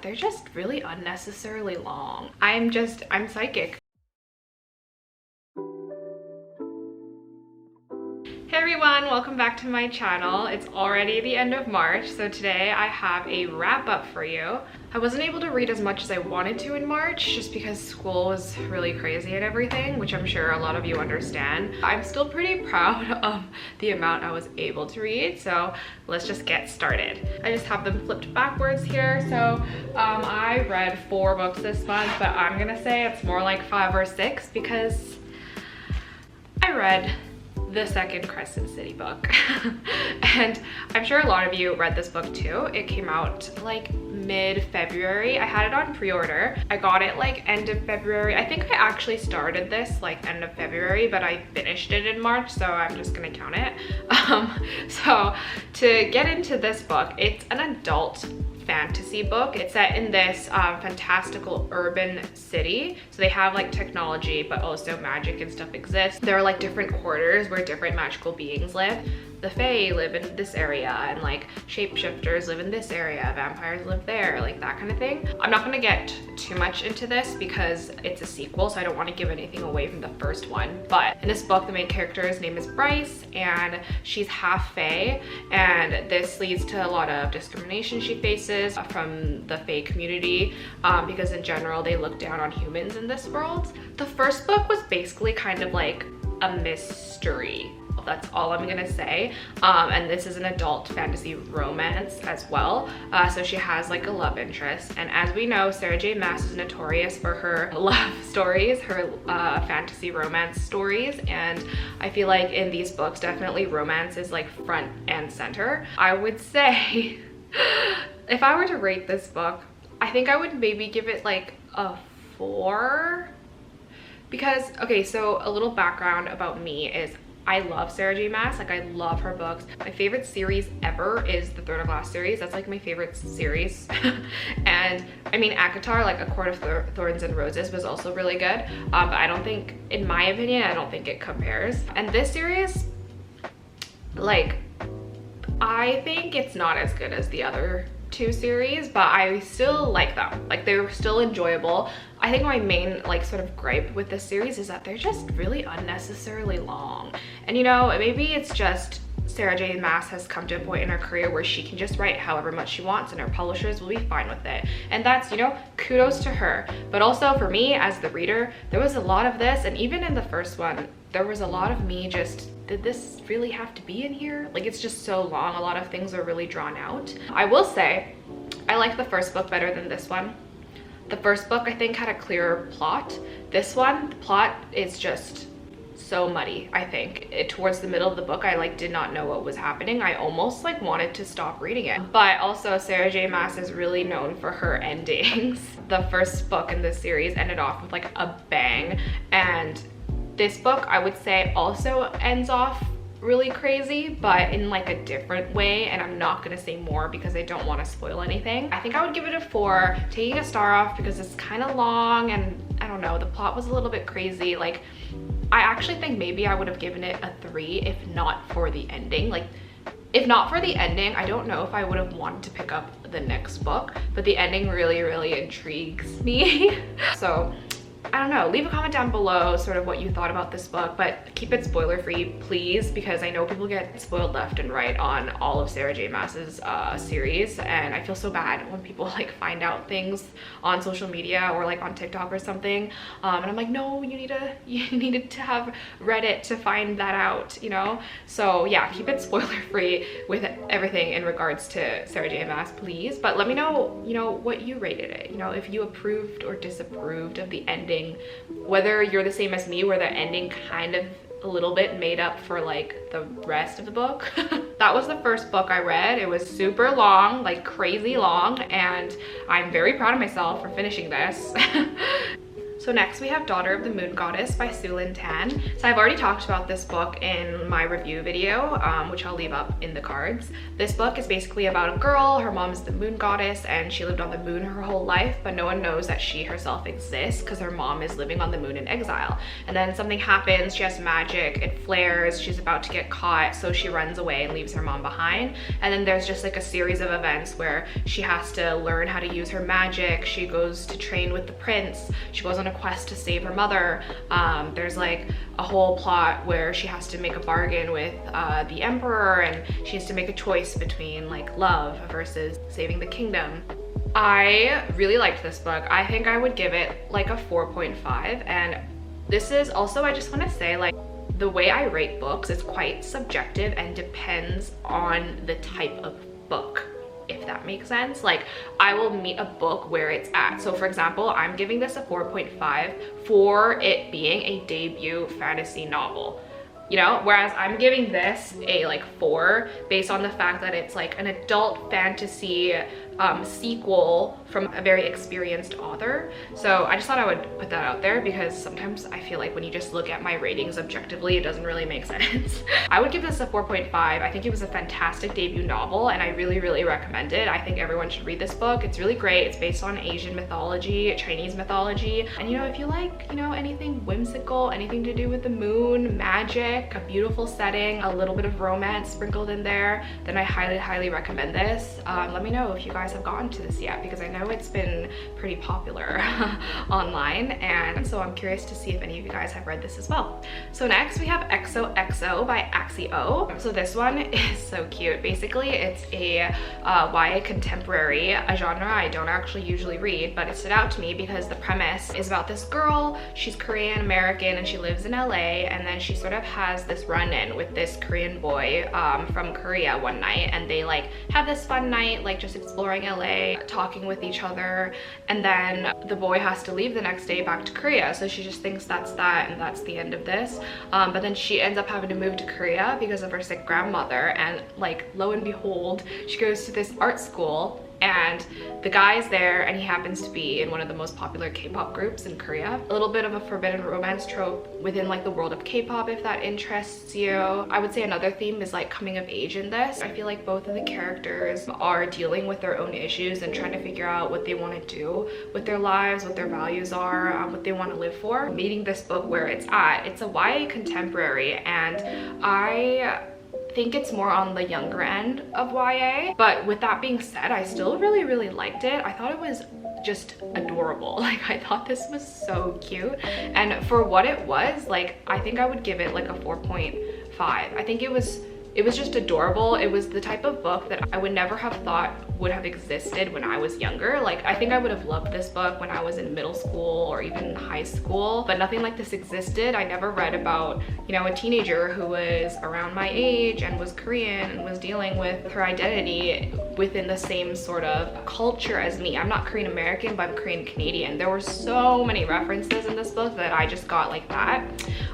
They're just really unnecessarily long. I'm psychic. Hey everyone, welcome back to my channel. It's already the end of March, so today I have a wrap up for you. I wasn't able to read as much as I wanted to in March just because school was really crazy and everything, which I'm sure a lot of you understand. I'm still pretty proud of the amount I was able to read, so let's just get started. I just have them flipped backwards here. So I read 4 books this month, but I'm gonna say it's more like 5 or 6 because I read the second Crescent City book. And I'm sure a lot of you read this book too. It came out like mid-February. I had it on pre-order. I got it like end of February. I think I actually started this like end of February, but I finished it in March, so I'm just gonna count it. So to get into this book, it's an adult fantasy book. It's set in this fantastical urban city. So they have like technology, but also magic and stuff exists. There are like different quarters where different magical beings live. The Fae live in this area, and like shapeshifters live in this area, vampires live there, like that kind of thing. I'm not gonna get too much into this because it's a sequel, so I don't want to give anything away from the first one. But in this book, the main character's name is Bryce, and she's half Fae, and this leads to a lot of discrimination she faces from the Fae community because in general they look down on humans in this world. The first book was basically kind of like a mystery. That's all I'm gonna say. And this is an adult fantasy romance as well. So she has like a love interest. And as we know, Sarah J Maas is notorious for her love stories, her fantasy romance stories. And I feel like in these books, definitely romance is like front and center. I would say, if I were to rate this book, I think I would maybe give it like a 4. Because, okay, so a little background about me is I love Sarah J Maas, like I love her books. My favorite series ever is the Throne of Glass series. That's like my favorite series. And I mean, ACOTAR, like A Court of Thorns and Roses was also really good. But I don't think, in my opinion, I don't think it compares. And this series, like, I think it's not as good as the other 2 series, but I still like them. Like, they were still enjoyable. I think my main like sort of gripe with this series is that they're just really unnecessarily long. And you know, maybe it's just Sarah J Maas has come to a point in her career where she can just write however much she wants and her publishers will be fine with it. And that's, you know, kudos to her. But also for me as the reader, there was a lot of this, and even in the first one, there was a lot of me just, did this really have to be in here? Like, it's just so long. A lot of things are really drawn out. I will say, I like the first book better than this one. The first book, I think, had a clearer plot. This one, the plot is just so muddy, I think. Towards the middle of the book, I like did not know what was happening. I almost like wanted to stop reading it. But also, Sarah J Maas is really known for her endings. The first book in this series ended off with like a bang, and this book, I would say, also ends off really crazy, but in like a different way, and I'm not gonna say more because I don't want to spoil anything. I think I would give it a 4, taking a star off because it's kind of long, and I don't know, the plot was a little bit crazy. Like, I actually think maybe I would have given it a 3 if not for the ending. Like, if not for the ending, I don't know if I would have wanted to pick up the next book, but the ending really, really intrigues me. So I don't know, leave a comment down below sort of what you thought about this book, but keep it spoiler free, please, because I know people get spoiled left and right on all of Sarah J Maas's series, and I feel so bad when people like find out things on social media or like on TikTok or something, and I'm like, no, you needed to have read it to find that out, you know? So yeah, keep it spoiler free with everything in regards to Sarah J Maas, please. But let me know, you know, what you rated it, you know, if you approved or disapproved of the ending, whether you're the same as me where the ending kind of a little bit made up for like the rest of the book. That was the first book I read. It was super long, like crazy long, and I'm very proud of myself for finishing this. So So next we have Daughter of the Moon Goddess by Sulin Tan. So I've already talked about this book in my review video, which I'll leave up in the cards. This book is basically about a girl. Her mom is the moon goddess and she lived on the moon her whole life, but no one knows that she herself exists because her mom is living on the moon in exile. And then something happens, she has magic, it flares, she's about to get caught, so she runs away and leaves her mom behind. And then there's just like a series of events where she has to learn how to use her magic. She goes to train with the prince. She goes on a quest to save her mother. There's like a whole plot where she has to make a bargain with the emperor, and she has to make a choice between like love versus saving the kingdom. I really liked this book. I think I would give it like a 4.5. And this is also, I just want to say, like, the way I rate books is quite subjective and depends on the type of book, if that makes sense. Like, I will meet a book where it's at. So for example, I'm giving this a 4.5 for it being a debut fantasy novel, you know, whereas I'm giving this a like 4 based on the fact that it's like an adult fantasy sequel from a very experienced author. So I just thought I would put that out there because sometimes I feel like when you just look at my ratings objectively, it doesn't really make sense. I would give this a 4.5. I think it was a fantastic debut novel and I really, really recommend it. I think everyone should read this book. It's really great. It's based on Asian mythology, Chinese mythology. And you know, if you like, you know, anything whimsical, anything to do with the moon, magic, a beautiful setting, a little bit of romance sprinkled in there, then I highly, highly recommend this. Let me know if you guys have gotten to this yet, because I know it's been pretty popular online, and so I'm curious to see if any of you guys have read this as well. So next we have XOXO by xoxo. So this one is so cute. Basically it's a YA contemporary, a genre I don't actually usually read, but it stood out to me because the premise is about this girl. She's Korean American and she lives in LA, and then she sort of has this run-in with this Korean boy from Korea one night, and they like have this fun night, like just exploring LA, talking with each other, and then the boy has to leave the next day back to Korea, so she just thinks that's that and that's the end of this. But then she ends up having to move to Korea because of her sick grandmother, and like lo and behold, she goes to this art school and the guy's there and he happens to be in one of the most popular K-pop groups in Korea. A little bit of a forbidden romance trope within like the world of K-pop, if that interests you. I would say another theme is like coming of age in this. I feel like both of the characters are dealing with their own issues and trying to figure out what they want to do with their lives, what their values are, what they want to live for. Meeting this book where it's at, it's a YA contemporary, and I think it's more on the younger end of YA, but with that being said, I still really, really liked it. I thought it was just adorable. Like, I thought this was so cute, and for what it was, like, I think I would give it like a 4.5. I think it was just adorable. It was the type of book that I would never have thought would have existed when I was younger. Like, I think I would have loved this book when I was in middle school or even high school, but nothing like this existed. I never read about, you know, a teenager who was around my age and was Korean and was dealing with her identity within the same sort of culture as me. I'm not Korean American, but I'm Korean Canadian. There were so many references in this book that I just got like that.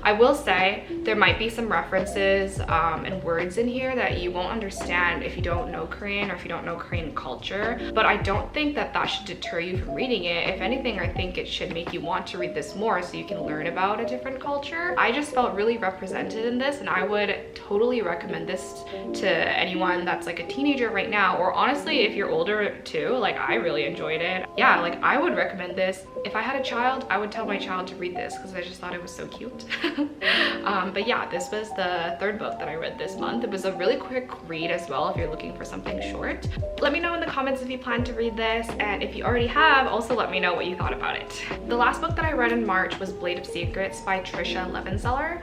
I will say there might be some references and words in here that you won't understand if you don't know Korean or if you don't know Korean culture, but I don't think that that should deter you from reading it. If anything, I think it should make you want to read this more so you can learn about a different culture. I just felt really represented in this, and I would totally recommend this to anyone that's like a teenager right now, or honestly if you're older too. Like, I really enjoyed it. Yeah, like, I would recommend this. If I had a child, I would tell my child to read this because I just thought it was so cute. But yeah, this was the third book that I read this month. It was a really quick read as well if you're looking for something short. Let me know in the comments if you plan to read this, and if you already have, also let me know what you thought about it. The last book that I read in March was Blade of Secrets by Trisha Levenseller.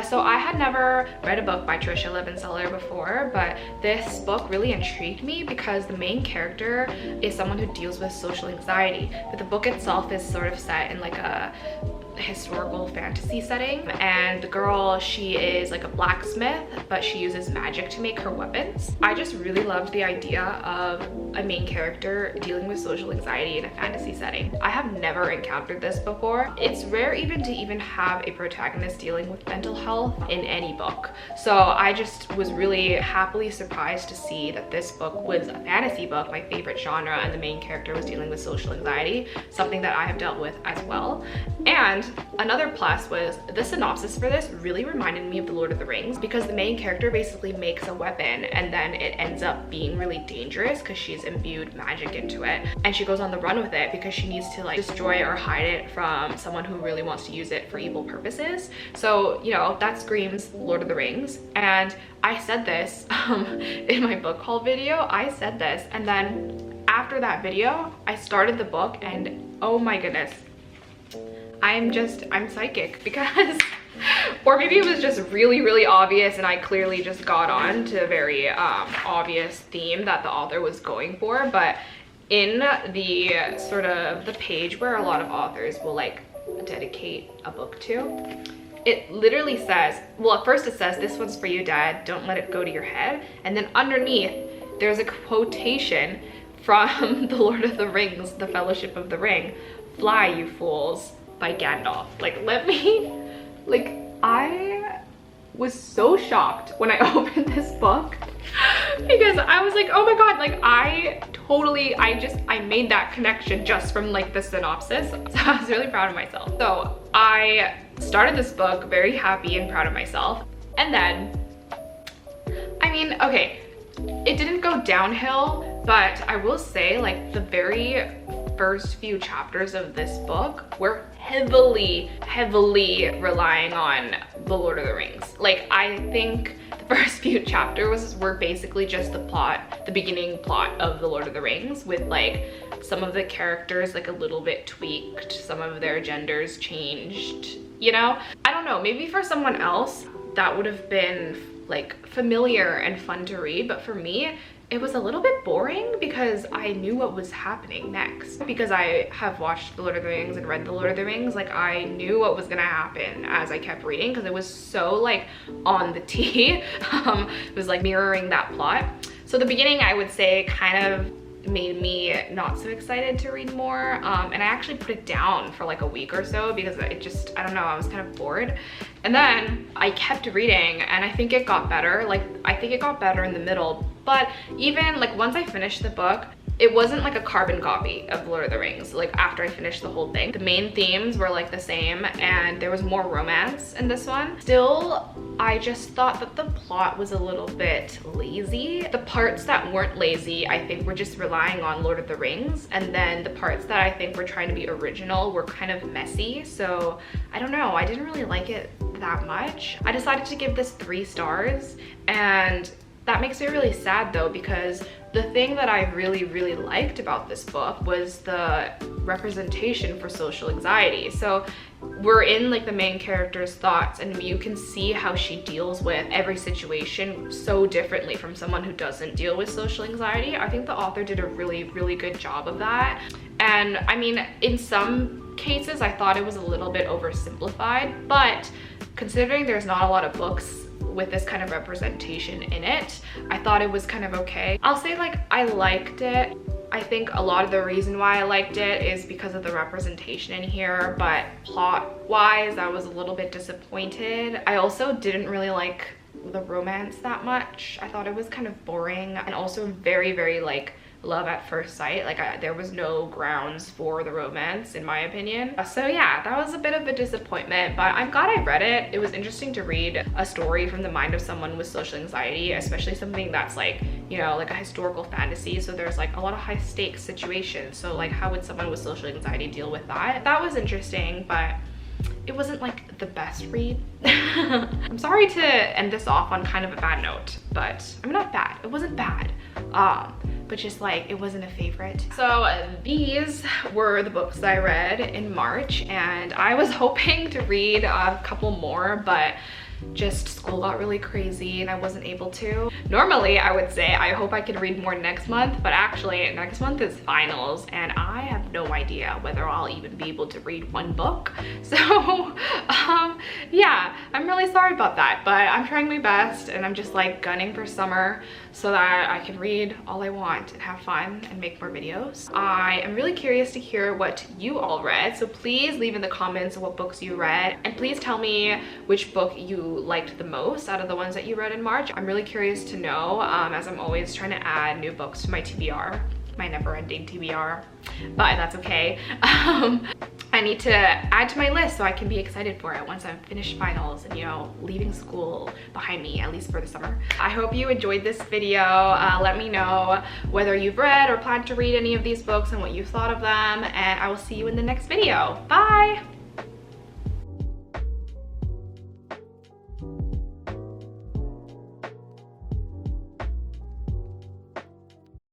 So I had never read a book by Trisha Levenseller before, but this book really intrigued me because the main character is someone who deals with social anxiety, but the book itself is sort of set in like a historical fantasy setting, and the girl, she is like a blacksmith, but she uses magic to make her weapons. I just really loved the idea of a main character dealing with social anxiety in a fantasy setting. I have never encountered this before. It's rare even to have a protagonist dealing with mental health in any book. So I just was really happily surprised to see that this book was a fantasy book, my favorite genre, and the main character was dealing with social anxiety, something that I have dealt with as well. And another plus was the synopsis for this really reminded me of The Lord of the Rings, because the main character basically makes a weapon and then it ends up being really dangerous because she's imbued magic into it, and she goes on the run with it because she needs to like destroy or hide it from someone who really wants to use it for evil purposes. So, you know, that screams Lord of the Rings. And I said this in my book haul video. I said this, and then after that video I started the book, and oh my goodness, I'm psychic, because or maybe it was just really obvious and I clearly just got on to a very obvious theme that the author was going for. But in the sort of the page where a lot of authors will like dedicate a book to, it literally says, well, at first it says, "This one's for you, Dad, don't let it go to your head." And then underneath there's a quotation from The Lord of the Rings, The Fellowship of the Ring, "Fly, you fools," by Gandalf. I was so shocked when I opened this book, because I was like, oh my god, like I made that connection just from like the synopsis. So I was really proud of myself. So I started this book very happy and proud of myself. And then, I mean, okay, it didn't go downhill, but I will say like the very first few chapters of this book were heavily relying on The Lord of the Rings. Like, I think the first few chapters were basically just the beginning plot of The Lord of the Rings, with like some of the characters like a little bit tweaked, some of their genders changed, you know? I don't know, maybe for someone else that would have been like familiar and fun to read, but for me it was a little bit boring because I knew what was happening next. Because I have watched The Lord of the Rings and read The Lord of the Rings, like I knew what was gonna happen as I kept reading, because it was so like on the tee. It was like mirroring that plot. So the beginning, I would say, kind of made me not so excited to read more, and I actually put it down for like a week or so because I don't know, I was kind of bored. And then I kept reading, and I think it got better. Like, I think it got better in the middle, but even like once I finished the book, it wasn't like a carbon copy of Lord of the Rings. Like, after I finished the whole thing, the main themes were like the same, and there was more romance in this one. Still, I just thought that the plot was a little bit lazy. The parts that weren't lazy, I think, were just relying on Lord of the Rings, and then the parts that I think were trying to be original were kind of messy. So I don't know, I didn't really like it that much. I decided to give this 3 stars, and that makes me really sad though, because the thing that I really liked about this book was the representation for social anxiety. So we're in like the main character's thoughts, and you can see how she deals with every situation so differently from someone who doesn't deal with social anxiety. I think the author did a really good job of that. And I mean, in some cases I thought it was a little bit oversimplified, but considering there's not a lot of books with this kind of representation in it, I thought it was kind of okay. I'll say like I liked it. I think a lot of the reason why I liked it is because of the representation in here, but plot wise I was a little bit disappointed. I also didn't really like the romance that much. I thought it was kind of boring, and also very like love at first sight. Like there was no grounds for the romance in my opinion. So yeah, that was a bit of a disappointment, but I'm glad I read it. It was interesting to read a story from the mind of someone with social anxiety, especially something that's like, you know, like a historical fantasy. So there's like a lot of high stakes situations. So like, how would someone with social anxiety deal with that? That was interesting, but it wasn't like the best read. I'm sorry to end this off on kind of a bad note, but I'm not bad. It wasn't bad. But just like, it wasn't a favorite. So these were the books that I read in March, and I was hoping to read a couple more, but just school got really crazy and I wasn't able to. Normally I would say I hope I could read more next month, but actually next month is finals and I have no idea whether I'll even be able to read one book. So yeah, I'm really sorry about that, but I'm trying my best and I'm just like gunning for summer so that I can read all I want and have fun and make more videos. I am really curious to hear what you all read, so please leave in the comments what books you read, and please tell me which book you liked the most out of the ones that you read in March. I'm really curious to know, as I'm always trying to add new books to my TBR, my never-ending TBR, but that's okay. I need to add to my list so I can be excited for it once I'm finished finals and, you know, leaving school behind me, at least for the summer. I hope you enjoyed this video. Let me know whether you've read or plan to read any of these books and what you thought of them, and I will see you in the next video. Bye!